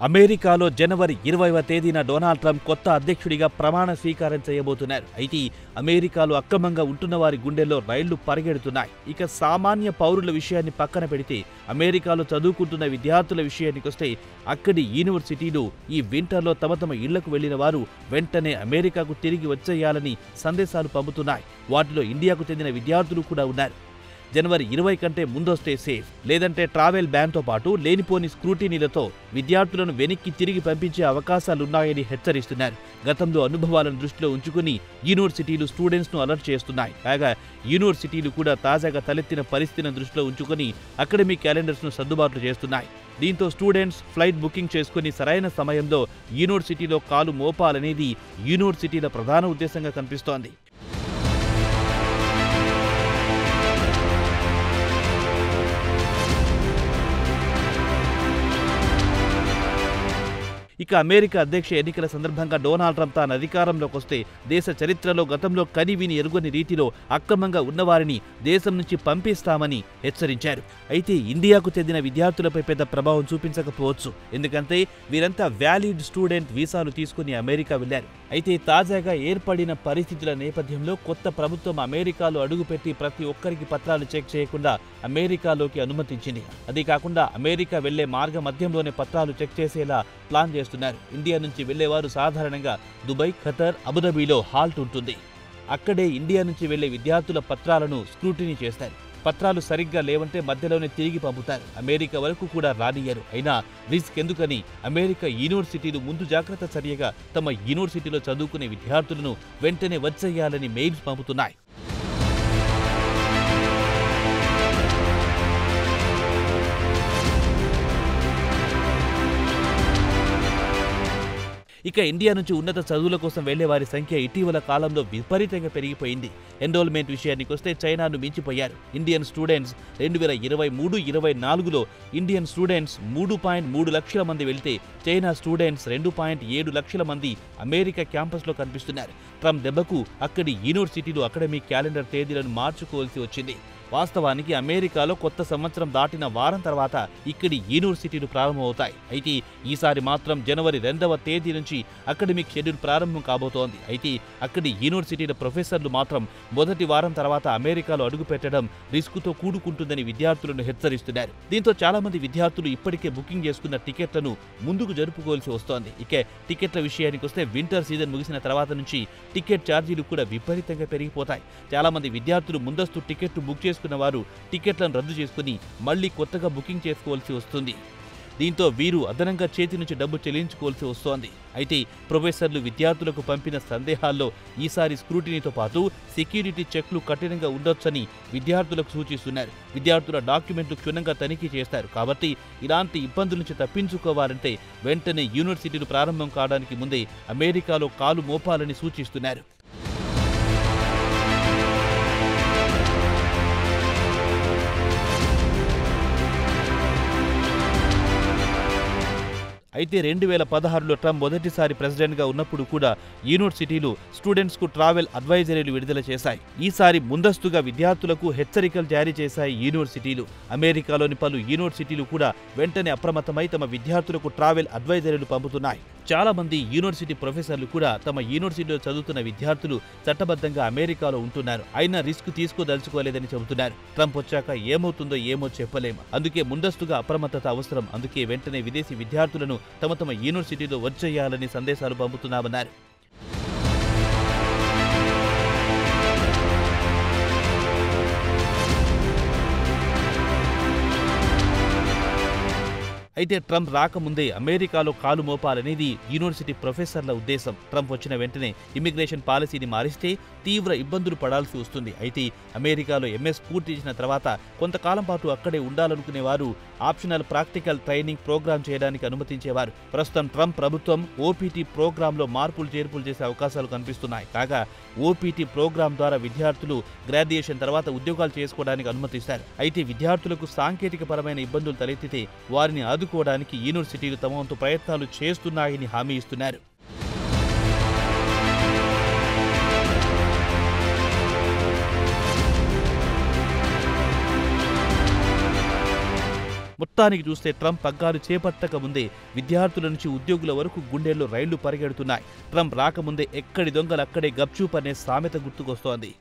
అమెరికాలో జనవరి 20వ తేదీన Donald Trump కొత్త అధ్యక్షుడిగా ప్రమాణ స్వీకారం చేయబోతున్నారు. అయితే అమెరికాలో అక్రమంగా ఉంటున్న వారి గుండెల్లో రైళ్లు పరిగెడుతున్నాయి. ఇక సామాన్య పౌరుల విషయాన్ని పక్కన పెడితే అమెరికాలో చదువుకుంటున్న విద్యార్థుల విషయానికొస్తే అక్కడి యూనివర్సిటీలు ఈ వింటర్లో తమ ఇళ్లకు వెళ్లిన వారు వెంటనే అమెరికాకు తిరిగి వచ్చేయాలని సందేశాలు పంపుతున్నాయి. వాటిలో ఇండియాకు చెందిన విద్యార్థులు కూడా ఉన్నారు. జనవరి 20 కంటే ముందొస్తే సేఫ్, లేదంటే ట్రావెల్ బ్యాన్తో పాటు లేనిపోని స్క్రూటీనీలతో విద్యార్థులను వెనక్కి తిరిగి పంపించే అవకాశాలున్నాయని హెచ్చరిస్తున్నారు. గతంలో అనుభవాలను దృష్టిలో ఉంచుకుని యూనివర్సిటీలు స్టూడెంట్స్ను అలర్ట్ చేస్తున్నాయి. కాగా యూనివర్సిటీలు కూడా తాజాగా తలెత్తిన పరిస్థితిని దృష్టిలో ఉంచుకుని అకాడమిక్ క్యాలెండర్స్ను సర్దుబాట్లు చేస్తున్నాయి. దీంతో స్టూడెంట్స్ ఫ్లైట్ బుకింగ్ చేసుకుని సరైన సమయంలో యూనివర్సిటీలో కాలు మోపాలనేది యూనివర్సిటీల ప్రధాన ఉద్దేశంగా కనిపిస్తోంది. ఇక అమెరికా అధ్యక్ష ఎన్నికల సందర్భంగా డొనాల్డ్ ట్రంప్ తాను అధికారంలోకి వస్తే దేశ చరిత్రలో గతంలో కనివిని ఎరుగని రీతిలో అక్రమంగా ఉన్నవారిని దేశం నుంచి పంపిస్తామని హెచ్చరించారు. అయితే ఇండియాకు చెందిన విద్యార్థులపై పెద్ద ప్రభావం చూపించకపోవచ్చు. ఎందుకంటే వీరంతా వ్యాలిడ్ స్టూడెంట్ వీసాలు తీసుకుని అమెరికా వెళ్లారు. అయితే తాజాగా ఏర్పడిన పరిస్థితుల నేపథ్యంలో కొత్త ప్రభుత్వం అమెరికాలో అడుగుపెట్టి ప్రతి ఒక్కరికి పత్రాలు చెక్ చేయకుండా అమెరికాలోకి అనుమతించింది. అదే కాకుండా అమెరికా వెళ్లే మార్గ మధ్యంలోనే పత్రాలు చెక్ చేసేలా ప్లాన్ చేస్తున్నారు. ఇండియా నుంచి వెళ్లేవారు సాధారణంగా దుబాయ్, ఖతర్, అబుదాబిలో హాల్ట్ ఉంటుంది. అక్కడే ఇండియా నుంచి వెళ్లే విద్యార్థుల పత్రాలను స్క్రూటినీ చేస్తారు. పత్రాలు సరిగ్గా లేవంటే మధ్యలోనే తిరిగి పంపుతారు. అమెరికా వరకు కూడా రానియ్యరు. అయినా రిస్క్ ఎందుకని అమెరికా యూనివర్సిటీలు ముందు జాగ్రత్త చర్యగా తమ యూనివర్సిటీలో చదువుకునే విద్యార్థులను వెంటనే వచ్చేయాలని మెయిల్స్ పంపుతున్నాయి. ఇక ఇండియా నుంచి ఉన్నత చదువుల కోసం వెళ్లే వారి సంఖ్య ఇటీవల కాలంలో విపరీతంగా పెరిగిపోయింది. ఎన్రోల్మెంట్ విషయానికొస్తే చైనాను మించిపోయారు. ఇండియన్ స్టూడెంట్స్ 2023-24లో ఇండియన్ స్టూడెంట్స్ 3.3 లక్షల మంది వెళ్తే చైనా స్టూడెంట్స్ 2.7 లక్షల మంది అమెరికా క్యాంపస్లో కనిపిస్తున్నారు. ట్రంప్ దెబ్బకు అక్కడి యూనివర్సిటీలు అకాడమిక్ క్యాలెండర్ తేదీలను మార్చుకోవాల్సి వచ్చింది. వాస్తవానికి అమెరికాలో కొత్త సంవత్సరం దాటిన వారం తర్వాత ఇక్కడి యూనివర్సిటీలు ప్రారంభమవుతాయి. అయితే ఈసారి మాత్రం జనవరి 2వ తేదీ నుంచి అకాడమిక్ షెడ్యూల్ ప్రారంభం కాబోతోంది. అయితే అక్కడి యూనివర్సిటీల ప్రొఫెసర్లు మాత్రం మొదటి వారం తర్వాత అమెరికాలో అడుగుపెట్టడం రిస్కుతో కూడుకుంటుందని విద్యార్థులను హెచ్చరిస్తున్నారు. దీంతో చాలా మంది విద్యార్థులు ఇప్పటికే బుకింగ్ చేసుకున్న టికెట్లను ముందుకు జరుపుకోవాల్సి వస్తోంది. ఇక టికెట్ల విషయానికి వస్తే వింటర్ సీజన్ ముగిసిన తర్వాత నుంచి టికెట్ ఛార్జీలు కూడా విపరీతంగా పెరిగిపోతాయి. చాలా మంది విద్యార్థులు ముందస్తు టికెట్లు బుక్ చేసుకున్న వారు టికెట్లను రద్దు చేసుకుని మళ్లీ కొత్తగా బుకింగ్ చేసుకోవాల్సి వస్తుంది. దీంతో వీరు అదనంగా చేతి నుంచి డబ్బు చెల్లించుకోవాల్సి వస్తోంది. అయితే ప్రొఫెసర్లు విద్యార్థులకు పంపిన సందేహాల్లో ఈసారి స్క్రూటినీతో పాటు సెక్యూరిటీ చెక్లు కఠినంగా ఉండొచ్చని విద్యార్థులకు సూచిస్తున్నారు. విద్యార్థుల డాక్యుమెంట్లు క్షుణ్ణంగా తనిఖీ చేస్తారు. కాబట్టి ఇలాంటి ఇబ్బందుల నుంచి తప్పించుకోవాలంటే వెంటనే యూనివర్సిటీలు ప్రారంభం కావడానికి ముందే అమెరికాలో కాలు మోపాలని సూచిస్తున్నారు. అయితే 2016లో ట్రంప్ మొదటిసారి ప్రెసిడెంట్గా ఉన్నప్పుడు కూడా యూనివర్సిటీలు స్టూడెంట్స్కు ట్రావెల్ అడ్వైజరీలు విడుదల చేశాయి. ఈసారి ముందస్తుగా విద్యార్థులకు హెచ్చరికలు జారీ చేశాయి యూనివర్సిటీలు. అమెరికాలోని పలు యూనివర్సిటీలు కూడా వెంటనే అప్రమత్తమై తమ విద్యార్థులకు ట్రావెల్ అడ్వైజరీలు పంపుతున్నాయి. చాలా మంది యూనివర్సిటీ ప్రొఫెసర్లు కూడా తమ యూనివర్సిటీలో చదువుతున్న విద్యార్థులు చట్టబద్ధంగా అమెరికాలో ఉంటున్నారు. అయినా రిస్క్ తీసుకోదలుచుకోలేదని చెబుతున్నారు. ట్రంప్ వచ్చాక ఏమవుతుందో ఏమో చెప్పలేము. అందుకే ముందస్తుగా అప్రమత్తత అవసరం. అందుకే వెంటనే విదేశీ విద్యార్థులను తమ యూనివర్సిటీలో వచ్చేయాలని సందేశాలు పంపుతున్నామన్నారు. అయితే ట్రంప్ రాకముందే అమెరికాలో కాలు మోపాలనేది యూనివర్సిటీ ప్రొఫెసర్ల ఉద్దేశం. ట్రంప్ వచ్చిన వెంటనే ఇమిగ్రేషన్ పాలసీని మారిస్తే తీవ్ర ఇబ్బందులు పడాల్సి వస్తుంది. అయితే అమెరికాలో ఎంఎస్ పూర్తి చేసిన తర్వాత కొంతకాలం పాటు అక్కడే ఉండాలనుకునేవారు ఆప్షనల్ ప్రాక్టికల్ ట్రైనింగ్ ప్రోగ్రాం చేయడానికి అనుమతించేవారు. ప్రస్తుతం ట్రంప్ ప్రభుత్వం ఓపీటీ ప్రోగ్రాంలో మార్పులు చేర్పులు చేసే అవకాశాలు కనిపిస్తున్నాయి. కాగా ఓపీటీ ప్రోగ్రాం ద్వారా విద్యార్థులు గ్రాడ్యుయేషన్ తర్వాత ఉద్యోగాలు చేసుకోవడానికి అనుమతిస్తారు. అయితే విద్యార్థులకు సాంకేతిక పరమైన ఇబ్బందులు తలెత్తితే వారిని ఆదుకోవడానికి యూనివర్సిటీలు తమ వంతు ప్రయత్నాలు చేస్తున్నాయని హామీ ఇస్తున్నారు. మొత్తానికి చూస్తే ట్రంప్ పగ్గాలు చేపట్టక ముందే విద్యార్థుల నుంచి ఉద్యోగుల వరకు గుండెల్లో రైళ్లు పరిగెడుతున్నాయి. ట్రంప్ రాకముందే ఎక్కడి దొంగలు అక్కడే గప్చూప్ అనే సామెత గుర్తుకొస్తోంది.